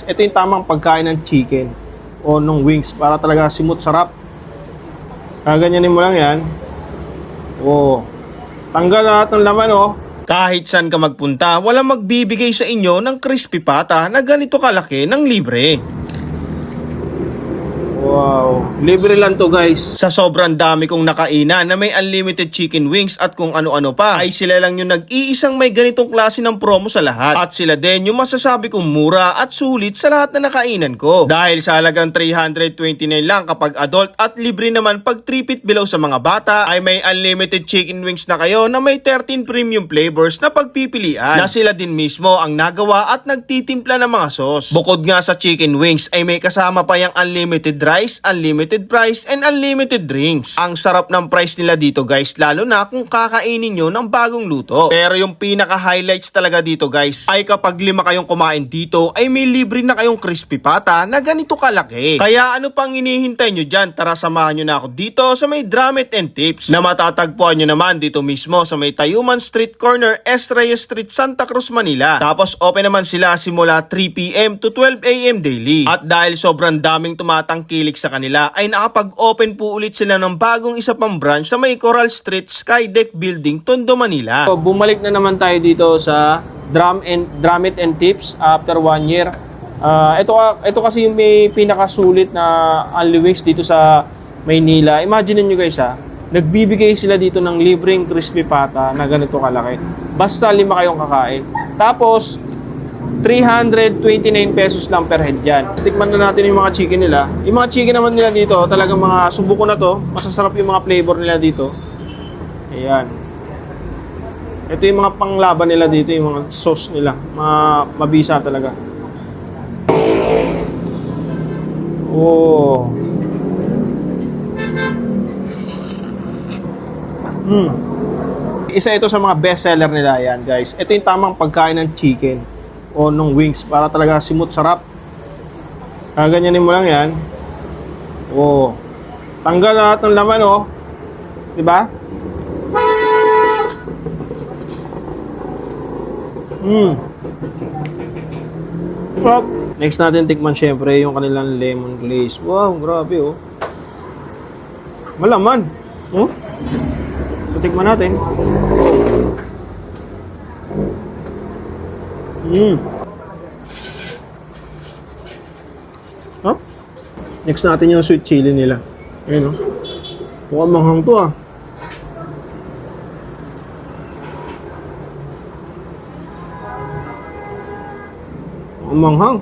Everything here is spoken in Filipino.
guys. Ito yung tamang pagkain ng chicken o ng wings para talaga simut sarap. Kaganyanin mo lang yan. Oh. Tanggal lahat ng laman oh. Kahit saan ka magpunta, walang magbibigay sa inyo ng crispy pata na ganito kalaki ng libre. Wow, libre lang to guys. Sa sobrang dami kong nakainan na may unlimited chicken wings at kung ano-ano pa, ay sila lang yung nag-iisang may ganitong klase ng promo sa lahat. At sila din yung masasabi kong mura at sulit sa lahat na nakainan ko. Dahil sa halagang 329 lang kapag adult at libre naman pag 3 feet below sa mga bata, ay may unlimited chicken wings na kayo na may 13 premium flavors na pagpipilian. Na sila din mismo ang nagawa at nagtitimpla ng mga sauce. Bukod nga sa chicken wings ay may kasama pa yung unlimited rice, unlimited price, and unlimited drinks. Ang sarap ng price nila dito guys, lalo na kung kakainin nyo ng bagong luto. Pero yung pinaka-highlights talaga dito guys, ay kapag 5 kayong kumain dito, ay may libre na kayong crispy pata na ganito kalaki. Kaya ano pang hinihintay nyo dyan? Tara samahan nyo na ako dito sa may Drummett and Tips na matatagpuan nyo naman dito mismo sa may Tayuman Street Corner, Estrella Street, Santa Cruz, Manila. Tapos open naman sila simula 3 PM to 12 AM daily. At dahil sobrang daming tumatangkilik sa kanila, ay nakapag-open po ulit sila ng bagong isa pang branch sa may Coral Street Skydeck Building, Tondo, Manila. So, bumalik na naman tayo dito sa Drummett and Tips after 1 year. Ito kasi yung may pinakasulit na Unli Wings dito sa Maynila. Imagine niyo guys nagbibigay sila dito ng libreng crispy pata na ganito kalaki. Basta 5 kayong kakain. Tapos 329 pesos lang per head yan. Tikman na natin yung mga chicken nila. Yung mga chicken naman nila dito, talagang mga subuko na to. Masasarap yung mga flavor nila dito. Ayan. Ito yung mga panglaban nila dito, yung mga sauce nila. Mabisa talaga. Oh. Isa ito sa mga best seller nila yan guys. Ito yung tamang pagkain ng chicken o nung wings para talaga simut sarap. Kaganyanin mo lang yan. Oh. Tanggal lahat ng laman oh. 'Di ba? Well, next natin tikman syempre yung kanilang lemon glaze. Wow, grabe oh. Malaman. Oh. So, tikman natin. Huh? Next natin yung sweet chili nila. Ayun, oh. Mukhang manghang to, ah. Mukhang manghang.